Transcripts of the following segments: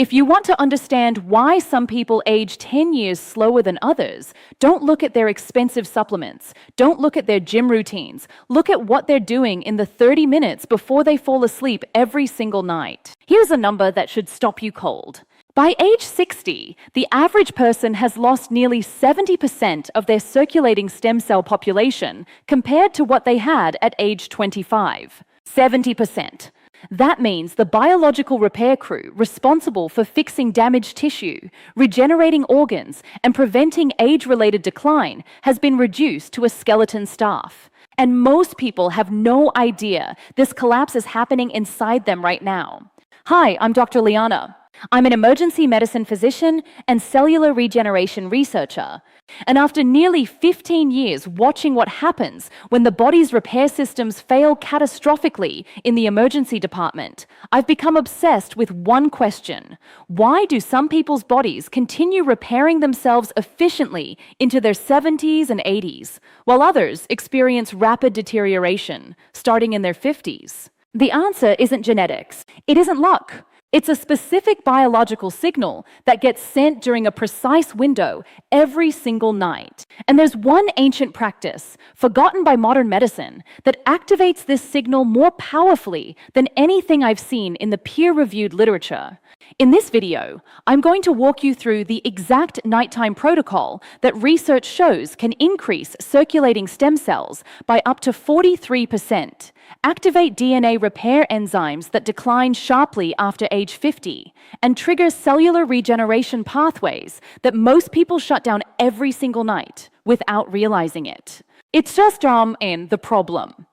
If you want to understand why some people age 10 years slower than others, don't look at their expensive supplements. Don't look at their gym routines. Look at what they're doing in the 30 minutes before they fall asleep every single night. Here's a number that should stop you cold. By age 60, the average person has lost nearly 70% of their circulating stem cell population compared to what they had at age 25. 70%. That means the biological repair crew responsible for fixing damaged tissue, regenerating organs, and preventing age-related decline has been reduced to a skeleton staff. And most people have no idea this collapse is happening inside them right now. Hi, I'm Dr. Liana. I'm an emergency medicine physician and cellular regeneration researcher. And after nearly 15 years watching what happens when the body's repair systems fail catastrophically in the emergency department, I've become obsessed with one question. Why do some people's bodies continue repairing themselves efficiently into their 70s and 80s, while others experience rapid deterioration, starting in their 50s? The answer isn't genetics. It isn't luck. It's a specific biological signal that gets sent during a precise window every single night. And there's one ancient practice, forgotten by modern medicine, that activates this signal more powerfully than anything I've seen in the peer-reviewed literature. In this video, I'm going to walk you through the exact nighttime protocol that research shows can increase circulating stem cells by up to 43%, activate DNA repair enzymes that decline sharply after age 50, and trigger cellular regeneration pathways that most people shut down every single night without realizing it. It's just the problem.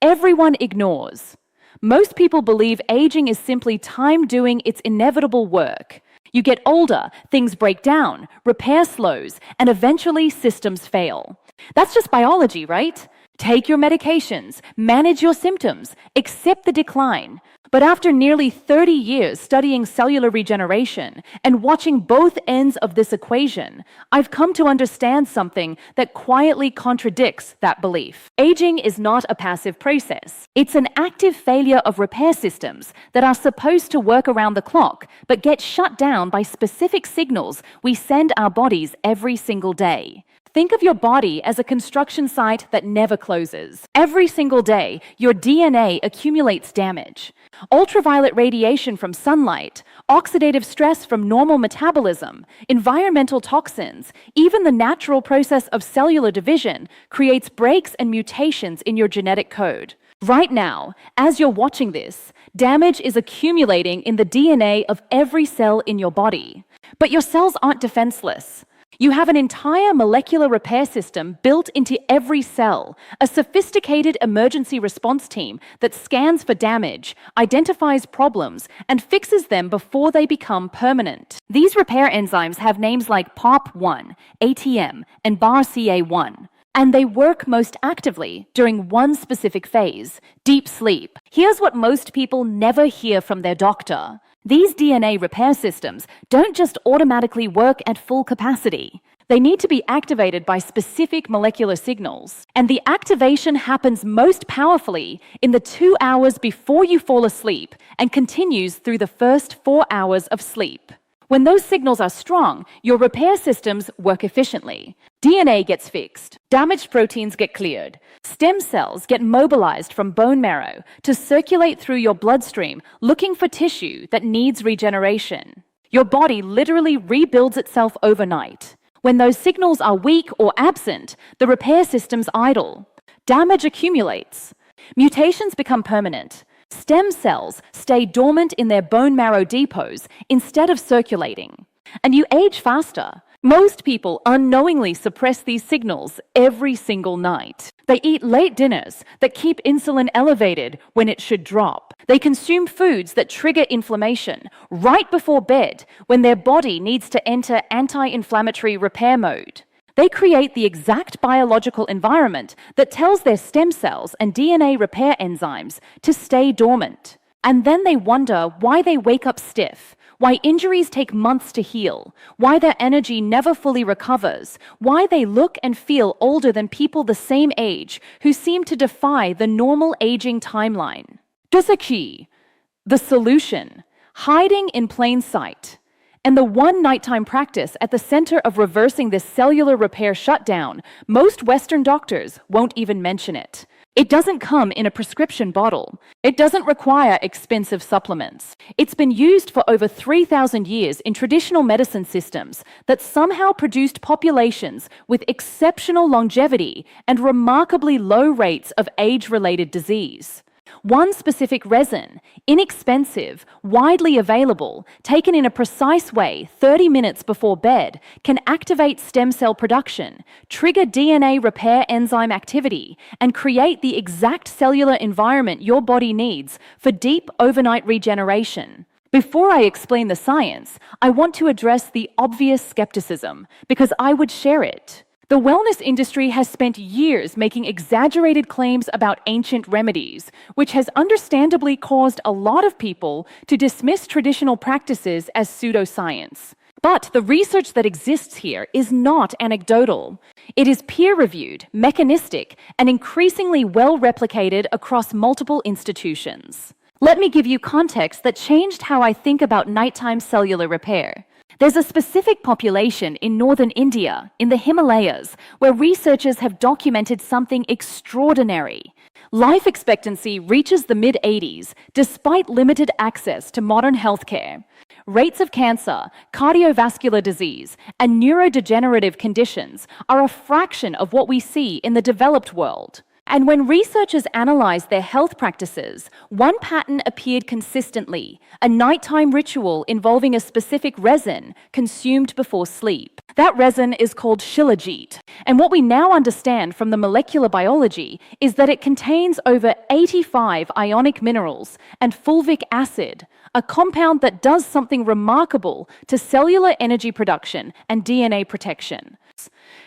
Everyone ignores. Most people believe aging is simply time doing its inevitable work. You get older, things break down, repair slows, and eventually systems fail. That's just biology, right? Take your medications, manage your symptoms, accept the decline. But after nearly 30 years studying cellular regeneration and watching both ends of this equation, I've come to understand something that quietly contradicts that belief. Aging is not a passive process. It's an active failure of repair systems that are supposed to work around the clock, but get shut down by specific signals we send our bodies every single day. Think of your body as a construction site that never closes. Every single day, your DNA accumulates damage. Ultraviolet radiation from sunlight, oxidative stress from normal metabolism, environmental toxins, even the natural process of cellular division creates breaks and mutations in your genetic code. Right now, as you're watching this, damage is accumulating in the DNA of every cell in your body. But your cells aren't defenseless. You have an entire molecular repair system built into every cell, a sophisticated emergency response team that scans for damage, identifies problems, and fixes them before they become permanent. These repair enzymes have names like POP1, ATM, and BARCA1. And they work most actively during one specific phase, deep sleep. Here's what most people never hear from their doctor. These DNA repair systems don't just automatically work at full capacity. They need to be activated by specific molecular signals. And the activation happens most powerfully in the 2 hours before you fall asleep and continues through the first 4 hours of sleep. When those signals are strong, your repair systems work efficiently. DNA gets fixed, damaged proteins get cleared, stem cells get mobilized from bone marrow to circulate through your bloodstream looking for tissue that needs regeneration. Your body literally rebuilds itself overnight. When those signals are weak or absent, the repair system's idle. Damage accumulates. Mutations become permanent. Stem cells stay dormant in their bone marrow depots instead of circulating. And you age faster. Most people unknowingly suppress these signals every single night. They eat late dinners that keep insulin elevated when it should drop. They consume foods that trigger inflammation right before bed when their body needs to enter anti-inflammatory repair mode. They create the exact biological environment that tells their stem cells and DNA repair enzymes to stay dormant. And then they wonder why they wake up stiff, why injuries take months to heal, why their energy never fully recovers, why they look and feel older than people the same age who seem to defy the normal aging timeline. The solution: hiding in plain sight. And the one nighttime practice at the center of reversing this cellular repair shutdown, most Western doctors won't even mention it. It doesn't come in a prescription bottle. It doesn't require expensive supplements. It's been used for over 3,000 years in traditional medicine systems that somehow produced populations with exceptional longevity and remarkably low rates of age-related disease. One specific resin, inexpensive, widely available, taken in a precise way 30 minutes before bed, can activate stem cell production, trigger DNA repair enzyme activity, and create the exact cellular environment your body needs for deep overnight regeneration. Before I explain the science, I want to address the obvious skepticism, because I would share it. The wellness industry has spent years making exaggerated claims about ancient remedies, which has understandably caused a lot of people to dismiss traditional practices as pseudoscience. But the research that exists here is not anecdotal. It is peer-reviewed, mechanistic, and increasingly well-replicated across multiple institutions. Let me give you context that changed how I think about nighttime cellular repair. There's a specific population in northern India, in the Himalayas, where researchers have documented something extraordinary. Life expectancy reaches the mid-80s despite limited access to modern healthcare. Rates of cancer, cardiovascular disease, and neurodegenerative conditions are a fraction of what we see in the developed world. And when researchers analyzed their health practices, one pattern appeared consistently: a nighttime ritual involving a specific resin consumed before sleep. That resin is called shilajit, and what we now understand from the molecular biology is that it contains over 85 ionic minerals and fulvic acid, a compound that does something remarkable to cellular energy production and DNA protection.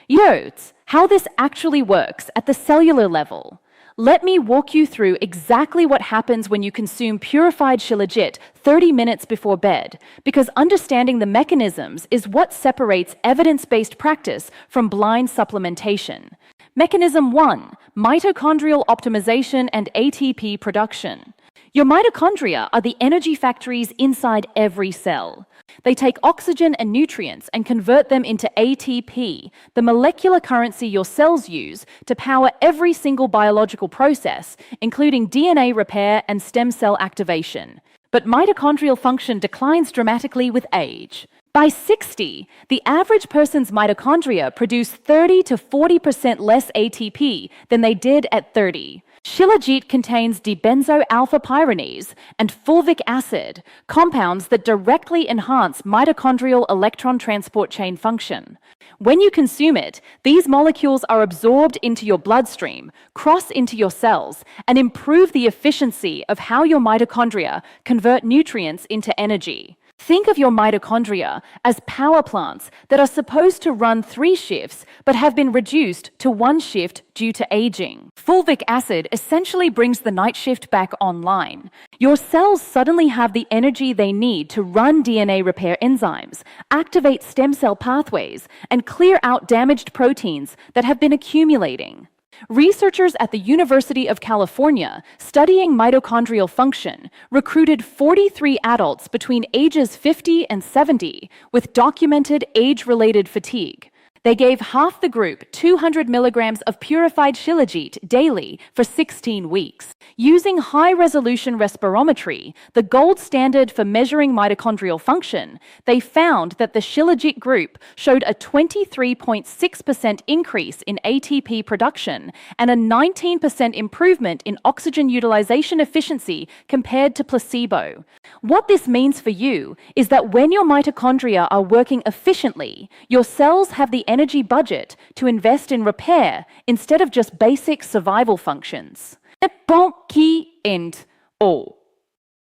Yotes, how this actually works at the cellular level. Let me walk you through exactly what happens when you consume purified shilajit 30 minutes before bed, because understanding the mechanisms is what separates evidence-based practice from blind supplementation. Mechanism 1: mitochondrial optimization and ATP production. Your mitochondria are the energy factories inside every cell. They take oxygen and nutrients and convert them into ATP, the molecular currency your cells use to power every single biological process, including DNA repair and stem cell activation. But mitochondrial function declines dramatically with age. By 60, the average person's mitochondria produce 30 to 40% less ATP than they did at 30. Shilajit contains dibenzoalpha-pyranese and fulvic acid, compounds that directly enhance mitochondrial electron transport chain function. When you consume it, these molecules are absorbed into your bloodstream, cross into your cells, and improve the efficiency of how your mitochondria convert nutrients into energy. Think of your mitochondria as power plants that are supposed to run 3 shifts but have been reduced to 1 shift due to aging. Fulvic acid essentially brings the night shift back online. Your cells suddenly have the energy they need to run DNA repair enzymes, activate stem cell pathways, and clear out damaged proteins that have been accumulating. Researchers at the University of California studying mitochondrial function recruited 43 adults between ages 50 and 70 with documented age-related fatigue. They gave half the group 200 milligrams of purified shilajit daily for 16 weeks. Using high-resolution respirometry, the gold standard for measuring mitochondrial function, they found that the shilajit group showed a 23.6% increase in ATP production and a 19% improvement in oxygen utilization efficiency compared to placebo. What this means for you is that when your mitochondria are working efficiently, your cells have the energy budget to invest in repair instead of just basic survival functions.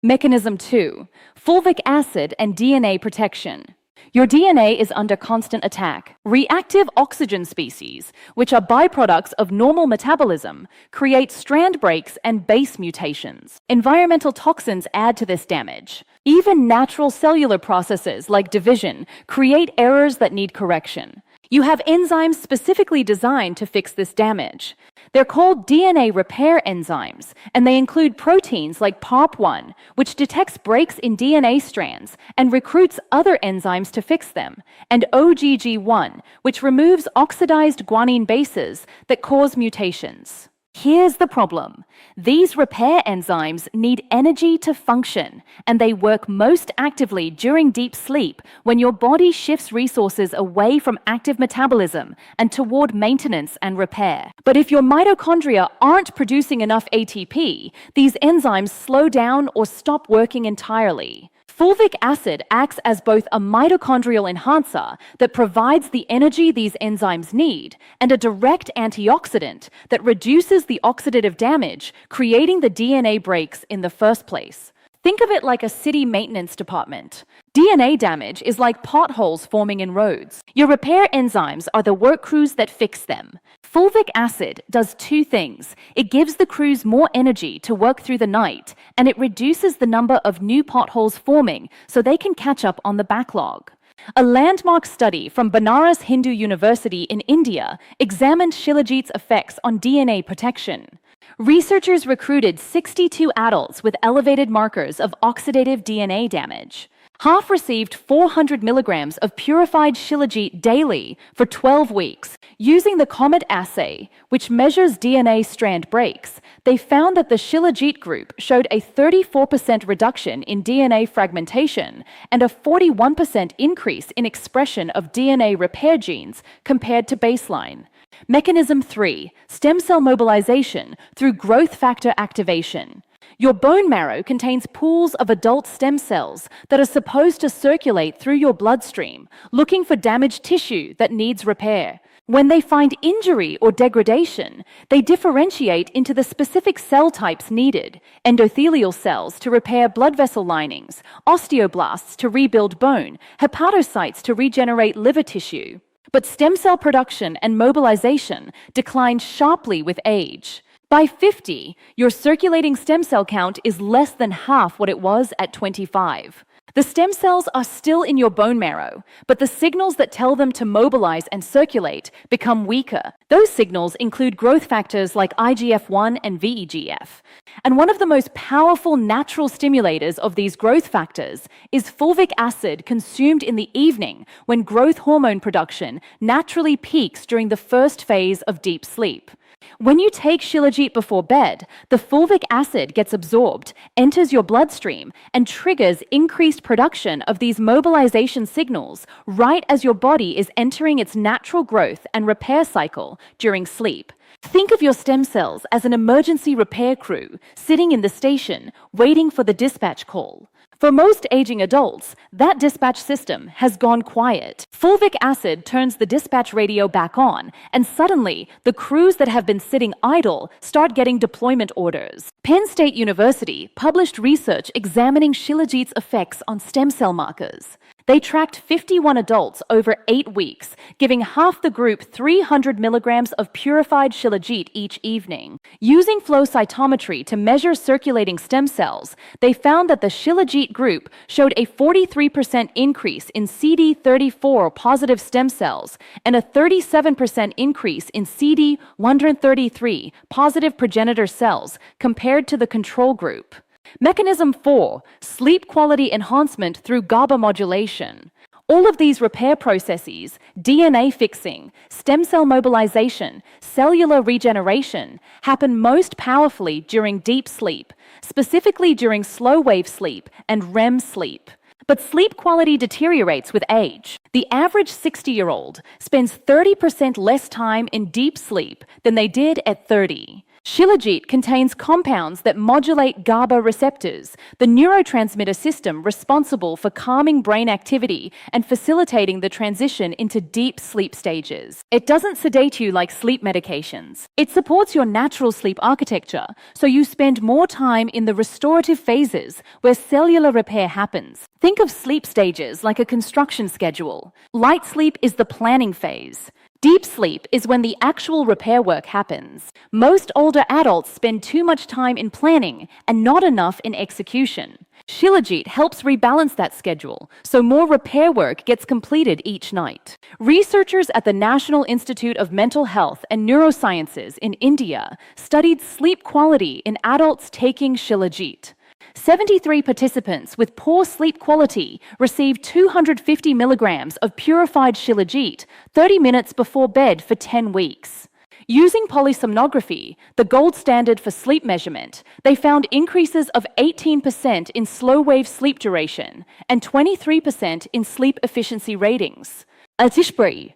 Mechanism 2: fulvic acid and DNA protection. Your DNA is under constant attack. Reactive oxygen species, which are byproducts of normal metabolism, create strand breaks and base mutations. Environmental toxins add to this damage. Even natural cellular processes like division create errors that need correction. You have enzymes specifically designed to fix this damage. They're called DNA repair enzymes, and they include proteins like PARP1, which detects breaks in DNA strands and recruits other enzymes to fix them, and OGG1, which removes oxidized guanine bases that cause mutations. Here's the problem. These repair enzymes need energy to function, and they work most actively during deep sleep when your body shifts resources away from active metabolism and toward maintenance and repair. But if your mitochondria aren't producing enough ATP, these enzymes slow down or stop working entirely. Fulvic acid acts as both a mitochondrial enhancer that provides the energy these enzymes need and a direct antioxidant that reduces the oxidative damage, creating the DNA breaks in the first place. Think of it like a city maintenance department. DNA damage is like potholes forming in roads. Your repair enzymes are the work crews that fix them. Fulvic acid does two things. It gives the crews more energy to work through the night, and it reduces the number of new potholes forming so they can catch up on the backlog. A landmark study from Banaras Hindu University in India examined Shilajit's effects on DNA protection. Researchers recruited 62 adults with elevated markers of oxidative DNA damage. Half received 400 milligrams of purified Shilajit daily for 12 weeks. Using the COMET assay, which measures DNA strand breaks, they found that the Shilajit group showed a 34% reduction in DNA fragmentation and a 41% increase in expression of DNA repair genes compared to baseline. Mechanism 3. Stem cell mobilization through growth factor activation. Your bone marrow contains pools of adult stem cells that are supposed to circulate through your bloodstream, looking for damaged tissue that needs repair. When they find injury or degradation, they differentiate into the specific cell types needed: endothelial cells to repair blood vessel linings, osteoblasts to rebuild bone, hepatocytes to regenerate liver tissue. But stem cell production and mobilization decline sharply with age. By 50, your circulating stem cell count is less than half what it was at 25. The stem cells are still in your bone marrow, but the signals that tell them to mobilize and circulate become weaker. Those signals include growth factors like IGF-1 and VEGF. And one of the most powerful natural stimulators of these growth factors is fulvic acid consumed in the evening when growth hormone production naturally peaks during the first phase of deep sleep. When you take Shilajit before bed, the fulvic acid gets absorbed, enters your bloodstream, and triggers increased production of these mobilization signals right as your body is entering its natural growth and repair cycle during sleep. Think of your stem cells as an emergency repair crew sitting in the station, waiting for the dispatch call. For most aging adults, that dispatch system has gone quiet. Fulvic acid turns the dispatch radio back on, and suddenly, the crews that have been sitting idle start getting deployment orders. Penn State University published research examining Shilajit's effects on stem cell markers. They tracked 51 adults over 8 weeks, giving half the group 300 milligrams of purified Shilajit each evening. Using flow cytometry to measure circulating stem cells, they found that the Shilajit group showed a 43% increase in CD34 positive stem cells and a 37% increase in CD133 positive progenitor cells compared to the control group. Mechanism 4. Sleep quality enhancement through GABA modulation. All of these repair processes, DNA fixing, stem cell mobilization, cellular regeneration, happen most powerfully during deep sleep, specifically during slow-wave sleep and REM sleep. But sleep quality deteriorates with age. The average 60-year-old spends 30% less time in deep sleep than they did at 30. Shilajit contains compounds that modulate GABA receptors, the neurotransmitter system responsible for calming brain activity and facilitating the transition into deep sleep stages. It doesn't sedate you like sleep medications. It supports your natural sleep architecture, so you spend more time in the restorative phases where cellular repair happens. Think of sleep stages like a construction schedule. Light sleep is the planning phase. Deep sleep is when the actual repair work happens. Most older adults spend too much time in planning and not enough in execution. Shilajit helps rebalance that schedule, so more repair work gets completed each night. Researchers at the National Institute of Mental Health and Neurosciences in India studied sleep quality in adults taking Shilajit. 73 participants with poor sleep quality received 250 milligrams of purified Shilajit 30 minutes before bed for 10 weeks. Using polysomnography, the gold standard for sleep measurement, they found increases of 18% in slow-wave sleep duration and 23% in sleep efficiency ratings. Atishbri,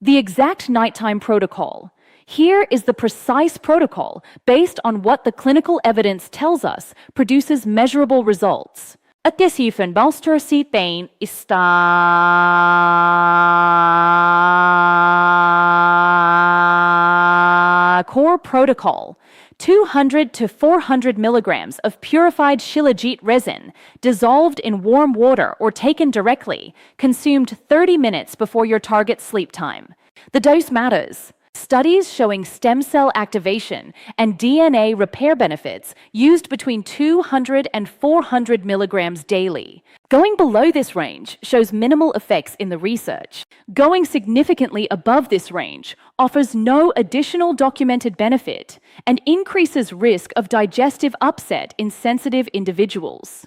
the exact nighttime protocol. Here is the precise protocol based on what the clinical evidence tells us produces measurable results. Balster si pain core protocol. 200 to 400 milligrams of purified Shilajit resin, dissolved in warm water or taken directly, consumed 30 minutes before your target sleep time. The dose matters. Studies showing stem cell activation and DNA repair benefits used between 200 and 400 milligrams daily. Going below this range shows minimal effects in the research. Going significantly above this range offers no additional documented benefit and increases risk of digestive upset in sensitive individuals.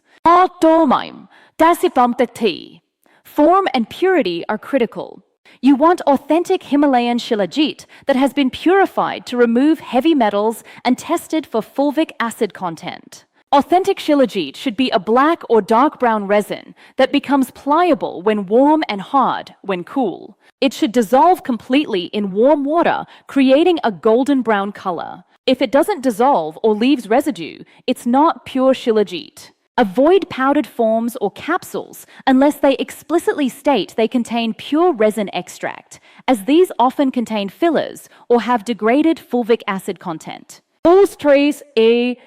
Form and purity are critical. You want authentic Himalayan Shilajit that has been purified to remove heavy metals and tested for fulvic acid content. Authentic Shilajit should be a black or dark brown resin that becomes pliable when warm and hard when cool. It should dissolve completely in warm water, creating a golden brown color. If it doesn't dissolve or leaves residue, it's not pure Shilajit. Avoid powdered forms or capsules unless they explicitly state they contain pure resin extract, as these often contain fillers or have degraded fulvic acid content. The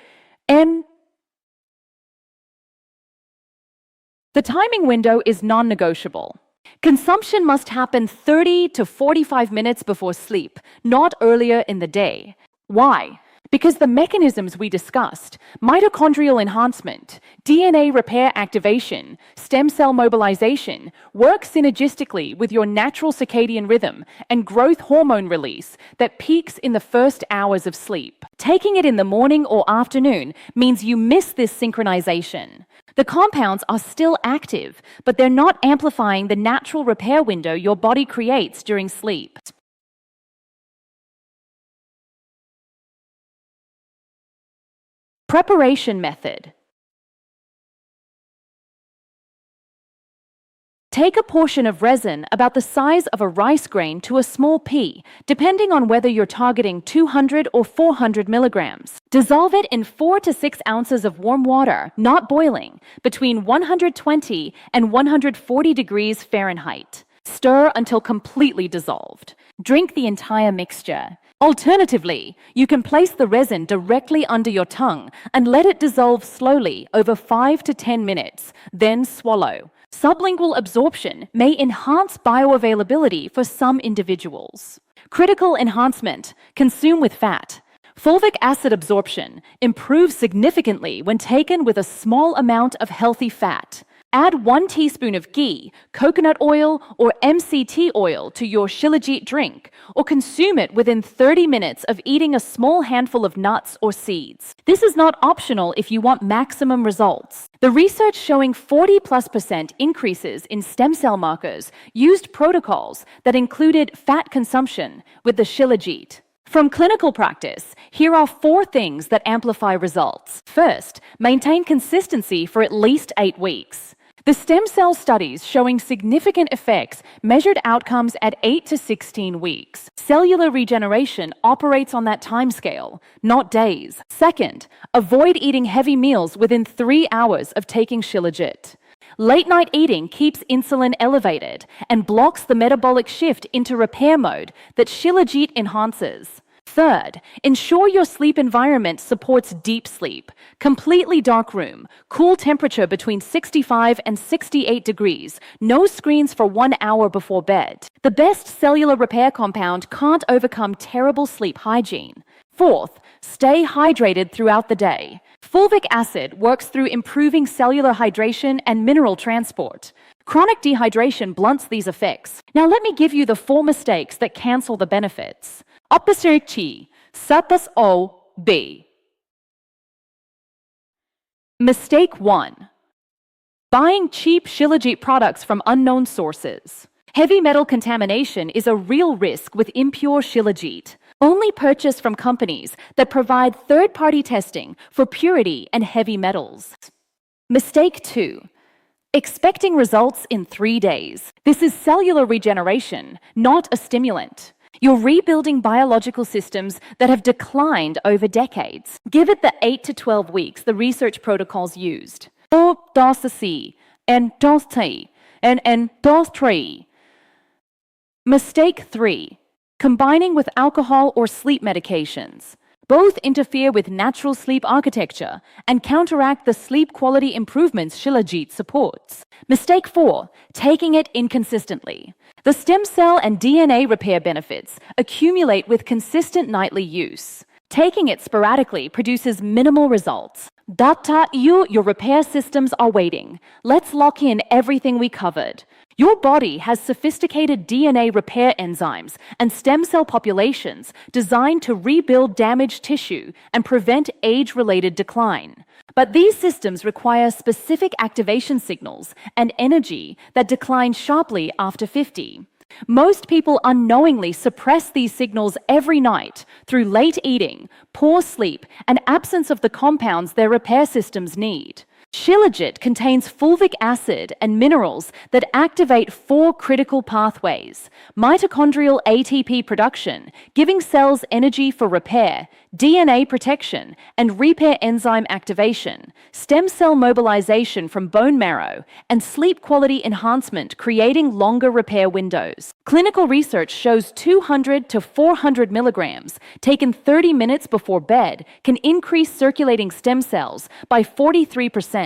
timing window is non-negotiable. Consumption must happen 30 to 45 minutes before sleep, not earlier in the day. Why? Because the mechanisms we discussed, mitochondrial enhancement, DNA repair activation, stem cell mobilization, work synergistically with your natural circadian rhythm and growth hormone release that peaks in the first hours of sleep. Taking it in the morning or afternoon means you miss this synchronization. The compounds are still active, but they're not amplifying the natural repair window your body creates during sleep. Preparation method. Take a portion of resin about the size of a rice grain to a small pea, depending on whether you're targeting 200 or 400 milligrams. Dissolve it in 4 to 6 ounces of warm water, not boiling, between 120 and 140 degrees Fahrenheit. Stir until completely dissolved. Drink the entire mixture. Alternatively, you can place the resin directly under your tongue and let it dissolve slowly over 5 to 10 minutes, then swallow. Sublingual absorption may enhance bioavailability for some individuals. Critical enhancement: consume with fat. Fulvic acid absorption improves significantly when taken with a small amount of healthy fat. Add 1 teaspoon of ghee, coconut oil, or MCT oil to your Shilajit drink, or consume it within 30 minutes of eating a small handful of nuts or seeds. This is not optional if you want maximum results. The research showing 40+% increases in stem cell markers used protocols that included fat consumption with the Shilajit. From clinical practice, here are 4 things that amplify results. First, maintain consistency for at least 8 weeks. The stem cell studies showing significant effects measured outcomes at 8 to 16 weeks. Cellular regeneration operates on that timescale, not days. Second, avoid eating heavy meals within 3 hours of taking Shilajit. Late-night eating keeps insulin elevated and blocks the metabolic shift into repair mode that Shilajit enhances. Third, ensure your sleep environment supports deep sleep. Completely dark room, cool temperature between 65 and 68 degrees, no screens for 1 hour before bed. The best cellular repair compound can't overcome terrible sleep hygiene. Fourth, stay hydrated throughout the day. Fulvic acid works through improving cellular hydration and mineral transport. Chronic dehydration blunts these effects. Now let me give you the 4 mistakes that cancel the benefits. Opposite chi, sapas o b. Mistake 1. Buying cheap Shilajit products from unknown sources. Heavy metal contamination is a real risk with impure Shilajit. Only purchase from companies that provide third-party testing for purity and heavy metals. Mistake 2. Expecting results in 3 days. This is cellular regeneration, not a stimulant. You're rebuilding biological systems that have declined over decades. Give it the 8 to 12 weeks the research protocols used. And 3. Mistake 3. Combining with alcohol or sleep medications. Both interfere with natural sleep architecture and counteract the sleep quality improvements Shilajit supports. Mistake 4. Taking it inconsistently. The stem cell and DNA repair benefits accumulate with consistent nightly use. Taking it sporadically produces minimal results. Your repair systems are waiting. Let's lock in everything we covered. Your body has sophisticated DNA repair enzymes and stem cell populations designed to rebuild damaged tissue and prevent age-related decline. But these systems require specific activation signals and energy that decline sharply after 50. Most people unknowingly suppress these signals every night through late eating, poor sleep, and absence of the compounds their repair systems need. Shilajit contains fulvic acid and minerals that activate 4 critical pathways: mitochondrial ATP production, giving cells energy for repair, DNA protection, and repair enzyme activation, stem cell mobilization from bone marrow, and sleep quality enhancement, creating longer repair windows. Clinical research shows 200 to 400 milligrams taken 30 minutes before bed can increase circulating stem cells by 43%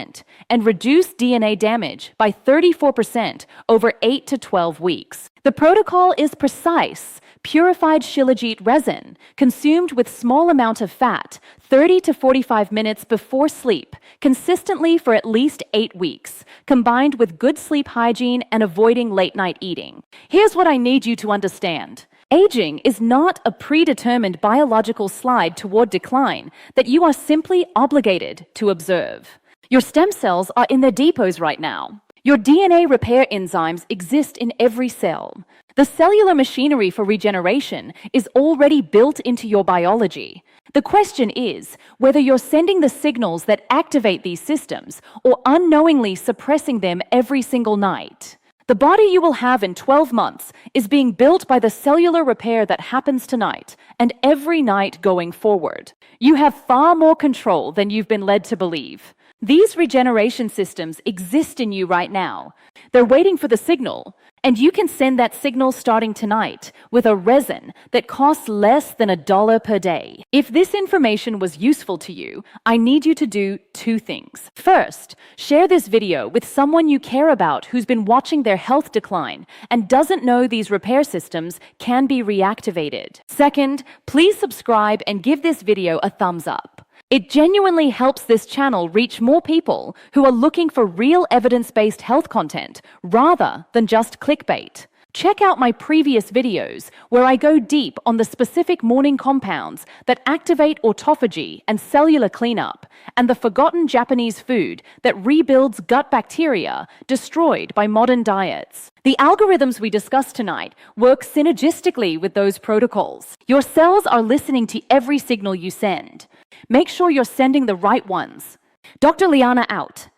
and reduce DNA damage by 34% over 8 to 12 weeks. The protocol is precise. Purified Shilajit resin, consumed with small amount of fat, 30 to 45 minutes before sleep, consistently for at least 8 weeks, combined with good sleep hygiene and avoiding late-night eating. Here's what I need you to understand. Aging is not a predetermined biological slide toward decline that you are simply obligated to observe. Your stem cells are in their depots right now. Your DNA repair enzymes exist in every cell. The cellular machinery for regeneration is already built into your biology. The question is whether you're sending the signals that activate these systems or unknowingly suppressing them every single night. The body you will have in 12 months is being built by the cellular repair that happens tonight and every night going forward. You have far more control than you've been led to believe. These regeneration systems exist in you right now. They're waiting for the signal, and you can send that signal starting tonight with a resin that costs less than $1 per day. If this information was useful to you, I need you to do 2 things. First, share this video with someone you care about who's been watching their health decline and doesn't know these repair systems can be reactivated. Second, please subscribe and give this video a thumbs up. It genuinely helps this channel reach more people who are looking for real evidence-based health content rather than just clickbait. Check out my previous videos where I go deep on the specific morning compounds that activate autophagy and cellular cleanup, and the forgotten Japanese food that rebuilds gut bacteria destroyed by modern diets. The algorithms we discussed tonight work synergistically with those protocols. Your cells are listening to every signal you send. Make sure you're sending the right ones. Dr. Liana out.